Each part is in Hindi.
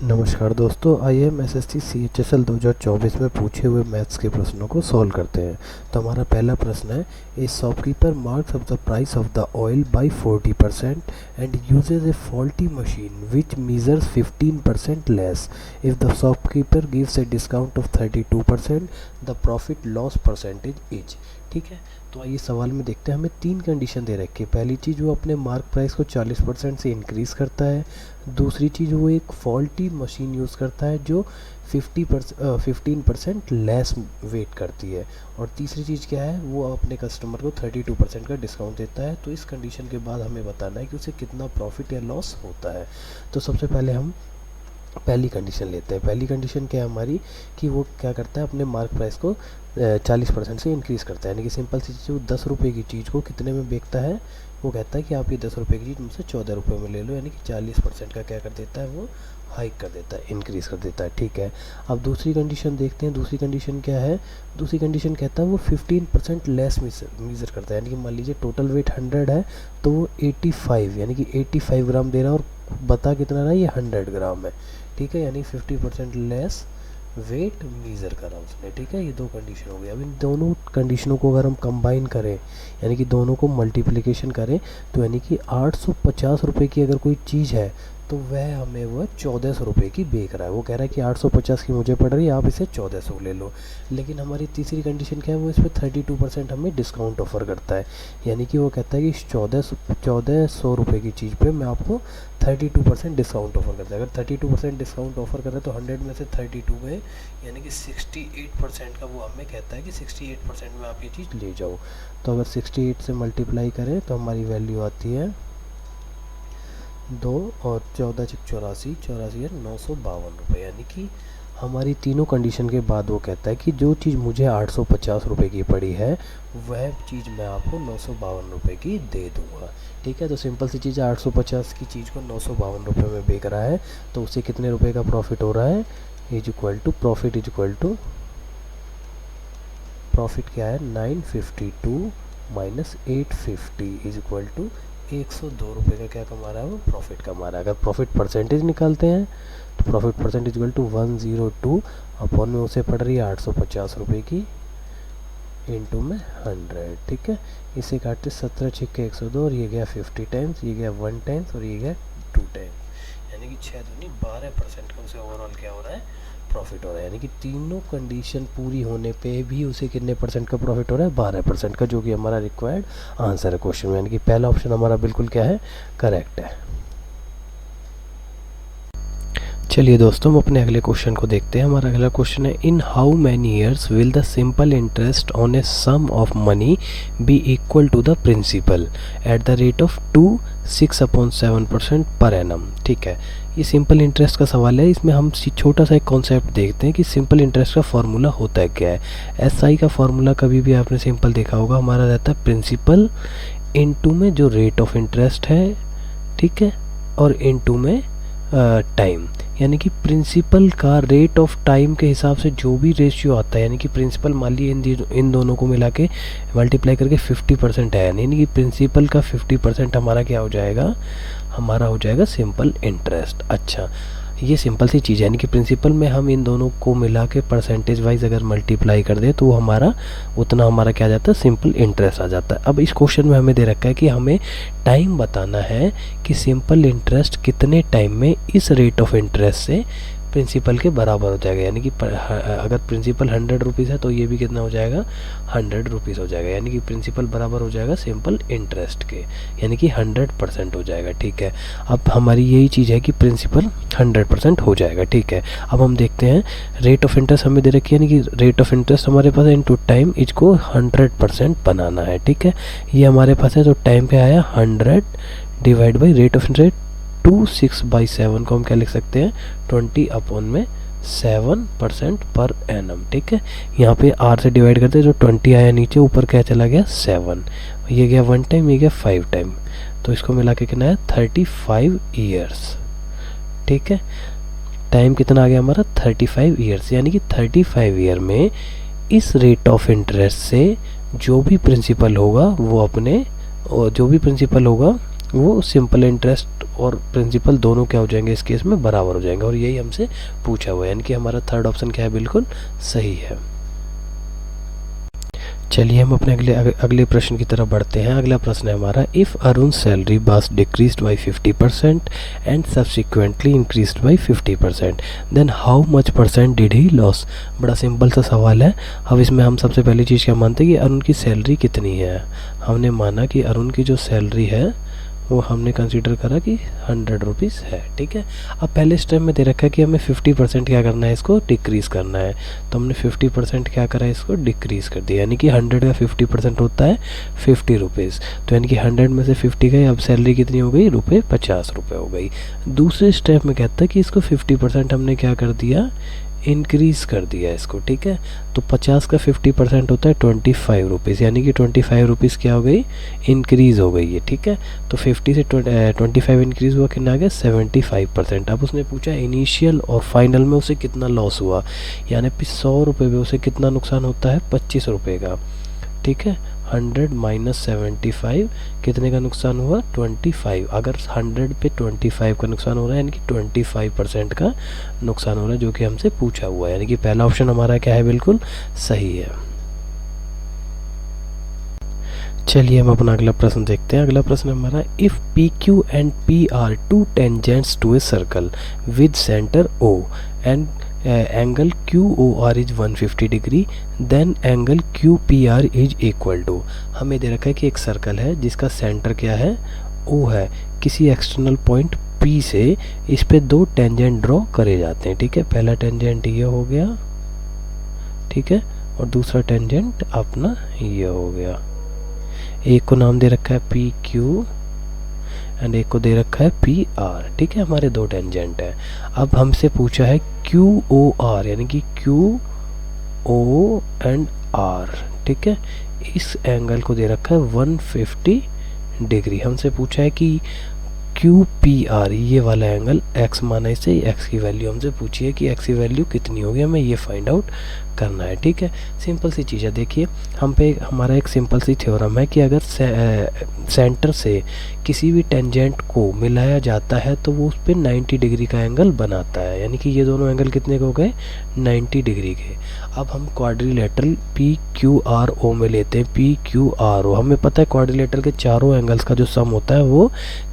नमस्कार दोस्तों, आइए हम एसएससी CHSL 2024 में पूछे हुए मैथ्स के प्रश्नों को सॉल्व करते हैं। तो हमारा पहला प्रश्न है, ए shopkeeper marks up the price of the oil bye 40% and usage A faulty machine which measures 15% less. If the shopkeeper gives a discount of 32%, the profit loss percentage is. ठीक है, तो आइए सवाल में देखते हैं। हमें तीन कंडीशन दे रखी है। पहली चीज़, वो अपने मार्क प्राइस को 40% से इंक्रीज़ करता है। दूसरी चीज़, वो एक फॉल्टी मशीन यूज़ करता है जो 15% लेस वेट करती है। और तीसरी चीज़ क्या है, वो अपने कस्टमर को 32% का डिस्काउंट देता है। तो इस कंडीशन के बाद हमें बताना है कि उसे कितना प्रॉफिट या लॉस होता है। तो सबसे पहले हम पहली कंडीशन लेते हैं। पहली कंडीशन क्या है हमारी, कि वो क्या करता है, अपने मार्क प्राइस को 40% से इंक्रीज़ करता है। यानी कि सिंपल सी चीज़, वो 10 रुपये की चीज़ को कितने में बेचता है, वो कहता है कि आप ये 10 रुपये की चीज़ मुझसे 14 रुपये में ले लो। यानी कि 40% का क्या कर देता है, वो हाइक कर देता है, इंक्रीज़ कर देता है। ठीक है, अब दूसरी कंडीशन देखते हैं। दूसरी कंडीशन क्या है, दूसरी कंडीशन कहता है वो 15% लेस मीज़र करता है। यानी कि मान लीजिए टोटल वेट 100 है, तो वो 85 यानी कि 85 ग्राम दे रहा है, और बता कितना रहा है, ये 100 ग्राम है। ठीक है, यानी 50% लेस वेट मीज़र करा उसने। ठीक है, ये दो कंडीशन हो गई। अब इन दोनों कंडीशनों को अगर हम कंबाइन करें, यानी कि दोनों को मल्टीप्लिकेशन करें, तो यानी कि 850 रुपये की अगर कोई चीज़ है, तो वह हमें वह 1400 रुपये की बेच रहा है। वो कह रहा है कि 850 की मुझे पड़ रही है, आप इसे 1400 ले लो। लेकिन हमारी तीसरी कंडीशन क्या है, वो इस पर 32% हमें डिस्काउंट ऑफर करता है। यानी कि वो कहता है कि इस 1400 रुपये की चीज़ पे मैं आपको 32% डिस्काउंट ऑफर करता है। अगर 32% डिस्काउंट ऑफर कर रहा है, तो 100 में से 32 गए, यानी कि 68% का वो हमें कहता है कि 68% में आप ये चीज़ ले जाओ। तो अगर 68 से मल्टीप्लाई करें तो हमारी वैल्यू आती है 2 और 14 × 84, 84 है 952 रुपये। यानी कि हमारी तीनों कंडीशन के बाद वो कहता है कि जो चीज़ मुझे 850 रुपये की पड़ी है, वह चीज़ मैं आपको 952 रुपये की दे दूँगा। ठीक है, तो सिंपल सी चीज़ है, 850 की चीज़ को 952 रुपये में बेच रहा है, तो उसे कितने रुपए का प्रॉफिट हो रहा है, इज इक्वल टू प्रॉफिट क्या है, 952 माइनस 850 इज इक्वल टू 102 रुपये का क्या कमा रहा है, वो प्रॉफिट कमा रहा है। अगर प्रॉफिट परसेंटेज निकालते हैं, तो profit percentage equal to 102 upon में उसे पड़ रही है 850 रुपये की, इंटू में 100। ठीक है, इसे काटते 17 × 6 = 102, और ये गया 50 टाइम्स, ये गया 1 टाइम्स, और ये गया 2 टाइम्स। यानी कि 6 दूनी 12% का उसे ओवरऑल क्या हो रहा है, प्रॉफिट हो रहा है। यानी कि तीनों कंडीशन पूरी होने पे भी उसे कितने परसेंट का प्रॉफिट हो रहा है, 12% का, जो कि हमारा रिक्वायर्ड आंसर है क्वेश्चन में। यानी कि पहला ऑप्शन हमारा बिल्कुल क्या है, करेक्ट है। चलिए दोस्तों, हम अपने अगले क्वेश्चन को देखते हैं। हमारा अगला क्वेश्चन है, in how many years will the simple interest on a sum of money be equal to the principal at the rate of 6/7% per annum. ठीक है, ये सिंपल इंटरेस्ट का सवाल है। इसमें हम छोटा सा एक कॉन्सेप्ट देखते हैं कि सिंपल इंटरेस्ट का फॉर्मूला होता है क्या है। एसआई का फॉर्मूला कभी भी आपने सिंपल देखा होगा, हमारा रहता है प्रिंसिपल इनटू में जो रेट ऑफ इंटरेस्ट है, ठीक है, और इनटू में टाइम। यानी कि प्रिंसिपल का रेट ऑफ टाइम के हिसाब से जो भी रेशियो आता है, यानी कि प्रिंसिपल मान लीजिए इन दोनों को मिला के मल्टीप्लाई करके 50% है, यानी कि प्रिंसिपल का 50% हमारा क्या हो जाएगा, हमारा हो जाएगा सिंपल इंटरेस्ट। अच्छा, ये सिंपल सी चीज़ है, यानी कि प्रिंसिपल में हम इन दोनों को मिला के परसेंटेज वाइज अगर मल्टीप्लाई कर दे, तो वो हमारा उतना हमारा क्या आ जाता है, सिंपल इंटरेस्ट आ जाता है। अब इस क्वेश्चन में हमें दे रखा है कि हमें टाइम बताना है कि सिंपल इंटरेस्ट कितने टाइम में इस रेट ऑफ इंटरेस्ट से प्रिंसिपल के बराबर हो जाएगा। यानी कि अगर प्रिंसिपल 100 रुपीज़ है, तो ये भी कितना हो जाएगा, 100 रुपीज़ हो जाएगा। यानी कि प्रिंसिपल बराबर हो जाएगा सिंपल इंटरेस्ट के, यानी कि 100% हो जाएगा। ठीक है, अब हमारी यही चीज़ है कि प्रिंसिपल 100% हो जाएगा। ठीक है, अब हम देखते हैं रेट ऑफ इंटरेस्ट हमें दे रखी है, यानी कि रेट ऑफ इंटरेस्ट हमारे पास है इनटू टाइम, इसको 100% बनाना है। ठीक है, ये हमारे पास है, तो टाइम पे आया 100 divide by rate of interest 2/6 को हम क्या लिख सकते हैं, 20/7% पर एनम। ठीक है, यहाँ पे आर से डिवाइड करते हैं, जो 20 आया नीचे, ऊपर क्या चला गया 7, ये गया 1 टाइम, ये गया 5 टाइम, तो इसको मिला के कितना है 35 ईयर्स। ठीक है, टाइम कितना आ गया हमारा 35 ईयर्स। यानी कि 35 ईयर में इस रेट ऑफ इंटरेस्ट से जो भी प्रिंसिपल होगा वो अपने, जो भी प्रिंसिपल होगा वो सिंपल इंटरेस्ट और प्रिंसिपल दोनों क्या हो जाएंगे इस केस में, बराबर हो जाएंगे। और यही हमसे पूछा हुआ है, यानी कि हमारा थर्ड ऑप्शन क्या है, बिल्कुल सही है। चलिए हम अपने अगले प्रश्न की तरफ बढ़ते हैं। अगला प्रश्न है हमारा, if Arun salary was decreased by 50% and subsequently increased by 50%, then how much percent did he loss. बड़ा सिंपल सा सवाल है। अब इसमें हम सबसे पहली चीज़ क्या मानते हैं कि अरुण की सैलरी कितनी है। हमने माना कि अरुण की जो सैलरी है वो हमने कंसीडर करा कि 100 रुपीज़ है, ठीक है। अब पहले स्टेप में दे रखा है कि हमें 50% क्या करना है, इसको डिक्रीज़ करना है। तो हमने 50% क्या करा है, इसको डिक्रीज़ कर दिया, यानी कि 100 का 50% होता है 50 रुपीज़। तो यानी कि 100 में से 50 गए, अब सैलरी कितनी हो गई, रुपये 50 रुपये हो गई। दूसरे स्टेप में कहता है कि इसको 50% हमने क्या कर दिया, इंक्रीज़ कर दिया इसको, ठीक है। तो 50 का 50% होता है 25 रुपीज़, यानी कि 25 रुपीज़ क्या हो गई, इंक्रीज़ हो गई है, ठीक है। तो 50 से 25 इंक्रीज़ हुआ, कितना आ गया, 75%। अब उसने पूछा इनिशियल और फाइनल में उसे कितना लॉस हुआ, यानी 100 रुपये में उसे कितना नुकसान होता है, 25 रुपये का, ठीक है। 100 माइनस 75 कितने का नुकसान हुआ, 25। अगर 100 पे 25 का नुकसान हो रहा है, यानी कि 25% का नुकसान हो रहा है, जो कि हमसे पूछा हुआ है। यानी कि पहला ऑप्शन हमारा क्या है, बिल्कुल सही है। चलिए हम अपना अगला प्रश्न देखते हैं। अगला प्रश्न हमारा, if P Q and P R two tangents to a circle with centre O and angle Q O R is 150 degree, then angle Q P R is equal to. हमें दे रखा है कि एक सर्कल है जिसका सेंटर क्या है, ओ है। किसी एक्सटर्नल पॉइंट पी से इस पे दो टेंजेंट ड्रॉ करे जाते हैं, ठीक है। पहला टेंजेंट ये हो गया, ठीक है, और दूसरा टेंजेंट अपना ये हो गया। एक को नाम दे रखा है पी क्यू एंड एक को दे रखा है पी आर, ठीक है। हमारे दो टेंजेंट हैं। अब हमसे पूछा है क्यू ओ आर, यानी कि क्यू ओ एंड आर, ठीक है। इस एंगल को दे रखा है 150 डिग्री। हमसे पूछा है कि क्यू पी आर, ये वाला एंगल एक्स माना इसे, एक्स की वैल्यू हमसे पूछी है कि एक्स की वैल्यू कितनी होगी, हमें ये फाइंड आउट करना है, ठीक है। सिंपल सी चीज़ है। देखिए हम पे हमारा एक सिंपल सी थ्योरम है कि अगर सेंटर से किसी भी टेंजेंट को मिलाया जाता है तो वो उस पर 90 डिग्री का एंगल बनाता है, यानी कि ये दोनों एंगल कितने के हो गए, 90 डिग्री के। अब हम quadrilateral P Q R O में लेते हैं, पी क्यू आर ओ। हमें पता है क्वाड्रिलेटरल के चारों एंगल्स का जो सम होता है वो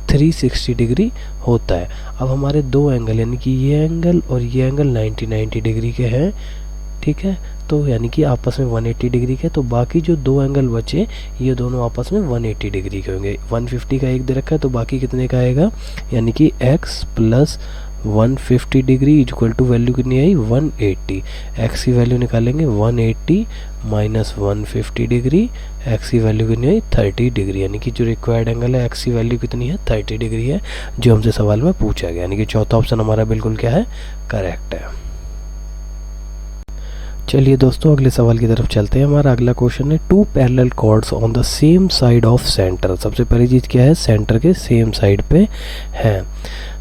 360 डिग्री होता है। अब हमारे दो एंगल, यानी कि ये एंगल और ये एंगल 90 डिग्री के हैं, ठीक है। तो यानी कि आपस में 180 डिग्री के, तो बाकी जो दो एंगल बचे ये दोनों आपस में 180 डिग्री के होंगे। 150 का एक दे रखा है, तो बाकी कितने का आएगा, यानी कि x plus 150 degree equal to value कितनी आई, 180। एक्स की वैल्यू निकालेंगे 180 माइनस 150 डिग्री, एक्स की वैल्यू कितनी आई, 30 डिग्री। यानी कि जो रिक्वायर्ड एंगल है एक्स की वैल्यू कितनी है, 30 डिग्री है, जो हमसे सवाल में पूछा गया। यानी कि चौथा ऑप्शन हमारा बिल्कुल क्या है, करेक्ट है। चलिए दोस्तों अगले सवाल की तरफ चलते हैं। हमारा अगला क्वेश्चन है, two parallel chords on the same side of centre. सबसे पहली चीज़ क्या है, सेंटर के सेम साइड पे है।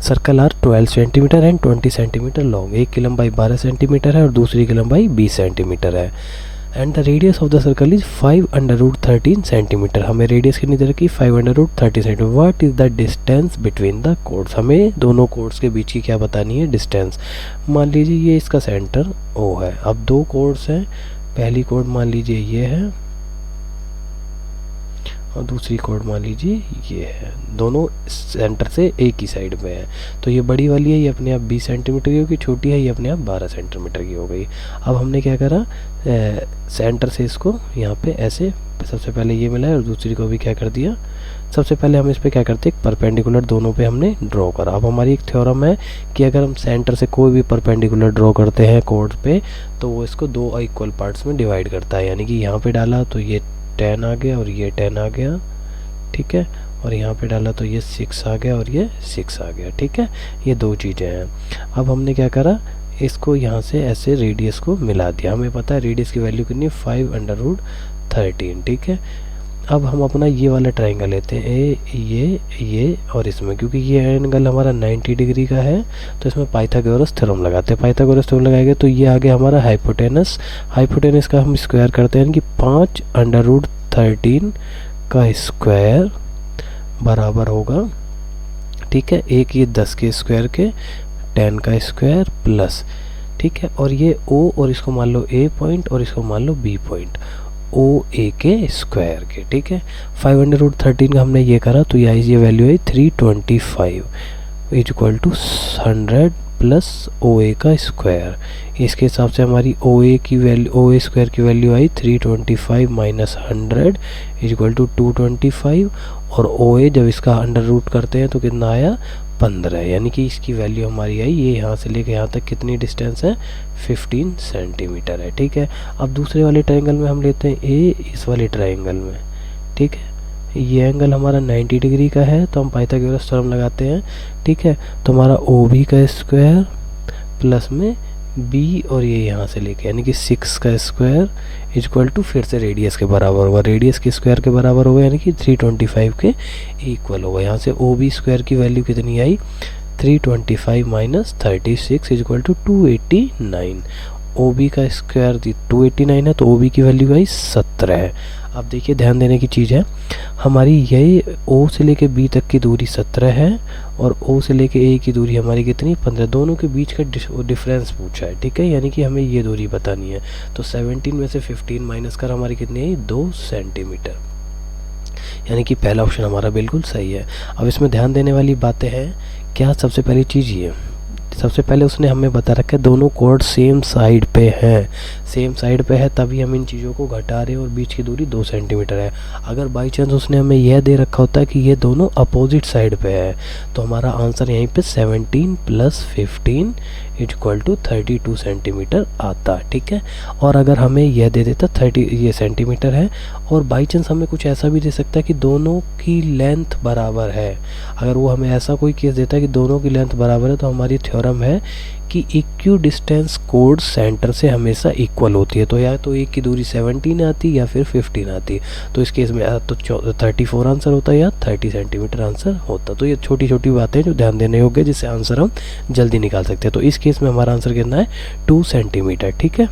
Circle are 12 centimetre and 20 centimetre long. एक की लंबाई 12 सेंटीमीटर है और दूसरी की लंबाई 20 सेंटीमीटर है। And the radius of the circle is 5√13 centimetre. हमें रेडियस कितनी दे रखी, 5√13 centimetre. What is the distance between the codes. हमें दोनों कोड्स के बीच की क्या बतानी है, डिस्टेंस। मान लीजिए ये इसका सेंटर ओ है। अब दो कोड्स हैं, पहली कोड मान लीजिए ये है और दूसरी कोड मान लीजिए ये है। दोनों सेंटर से एक ही साइड में है। तो ये बड़ी वाली है, ये अपने आप 20 सेंटीमीटर की होगी, छोटी है ये अपने आप 12 सेंटीमीटर की हो गई। अब हमने क्या करा, सेंटर से इसको यहाँ पे ऐसे सबसे पहले ये मिला है और दूसरी को भी क्या कर दिया, सबसे पहले हम इस पे क्या करते हैं, परपेंडिकुलर दोनों पे हमने ड्रॉ करा। अब हमारी एक थ्योरम है कि अगर हम सेंटर से कोई भी परपेंडिकुलर ड्रॉ करते हैं कोड पे, तो वो इसको दो इक्वल पार्ट्स में डिवाइड करता है। यानी कि यहाँ पे डाला तो ये 10 आ गया और ये 10 आ गया, ठीक है। और यहाँ पे डाला तो ये 6 आ गया और ये 6 आ गया, ठीक है। ये दो चीज़ें हैं। अब हमने क्या करा, इसको यहाँ से ऐसे रेडियस को मिला दिया। हमें पता है रेडियस की वैल्यू कितनी है, 5√13, ठीक है। अब हम अपना ये वाला ट्राइंगल लेते हैं, ये और इसमें, क्योंकि ये एंगल हमारा 90 डिग्री का है तो इसमें पाइथागोरस थ्योरम लगाते हैं। पाइथागोरस थ्योरम लगाएंगे तो ये आ गया हमारा हाइपोटेनस। हाइपोटेनस का हम स्क्वायर करते हैं कि 5√13 का स्क्वायर बराबर होगा, ठीक है, एक ये 10 के स्क्वायर के 10 का स्क्वायर प्लस, ठीक है, और ये ओ और इसको मान लो ए पॉइंट और इसको मान लो बी पॉइंट, ओ ए के स्क्वायर के, ठीक है। 500√13 का हमने ये करा तो ये वैल्यू आई 325 is equal to 100 plus O A का स्क्वायर। इसके हिसाब से हमारी ओ ए की वैल्यू, ओ ए स्क्वायर की वैल्यू आई 325 माइनस 100 इज इक्वल टू 225, और ओ ए जब इसका अंडर रूट करते हैं तो कितना आया 15, यानी कि इसकी वैल्यू हमारी आई, ये यहाँ से लेके यहाँ तक कितनी डिस्टेंस है 15 सेंटीमीटर है, ठीक है। अब दूसरे वाले ट्रायंगल में हम लेते हैं ए, इस वाले ट्रायंगल में, ठीक है, ये एंगल हमारा 90 डिग्री का है तो हम पाइथागोरस थ्योरम लगाते हैं, ठीक है। तो हमारा ओ बी का स्क्वायर प्लस में बी और ये यहाँ से लेके यानी कि 6 का स्क्वायर इक्वल टू फिर से रेडियस के बराबर होगा, रेडियस के स्क्वायर के बराबर होगा यानी कि 325 के इक्वल होगा। यहाँ से ओ बी स्क्वायर की वैल्यू कितनी आई 325 minus 36 equal to 289। O B का स्क्वायर 289 है तो ओ बी की वैल्यू आई 17 है। अब देखिए ध्यान देने की चीज़ है, हमारी ये ओ से लेके बी तक की दूरी 17 है और ओ से लेके ए की दूरी हमारी कितनी 15, दोनों के बीच का डिफरेंस पूछा है, ठीक है, यानी कि हमें ये दूरी बतानी है। तो 17 में से 15 माइनस कर हमारी कितनी आई 2 सेंटीमीटर, यानी कि पहला ऑप्शन हमारा बिल्कुल सही है। अब इसमें ध्यान देने वाली बातें हैं क्या, सबसे पहली चीज़ ये, सबसे पहले उसने हमें बता रखा है दोनों कोड सेम साइड पे हैं, सेम साइड पे है तभी हम इन चीज़ों को घटा रहे हैं और बीच की दूरी 2 सेंटीमीटर है। अगर बाई चांस उसने हमें यह दे रखा होता है कि ये दोनों अपोजिट साइड पे है तो हमारा आंसर यहीं पे 17 प्लस 15 इक्वल टू 32 सेंटीमीटर आता, ठीक है। और अगर हमें यह दे देता 30 ये सेंटीमीटर है और बाई चांस हमें कुछ ऐसा भी दे सकता है कि दोनों की लेंथ बराबर है, अगर वो हमें ऐसा कोई केस देता है कि दोनों की लेंथ बराबर है तो हमारी थ्योरम है कि इक्यू डिस्टेंस कोड सेंटर से हमेशा इक्वल होती है। तो या तो एक की दूरी 17 आती या फिर 15 आती, तो इस केस में या तो 34 आंसर होता या 30 सेंटीमीटर आंसर होता। तो ये छोटी छोटी बातें जो ध्यान देने योग्य जिससे आंसर हम जल्दी निकाल सकते हैं। तो इस केस में हमारा आंसर कितना है 2 सेंटीमीटर, ठीक है।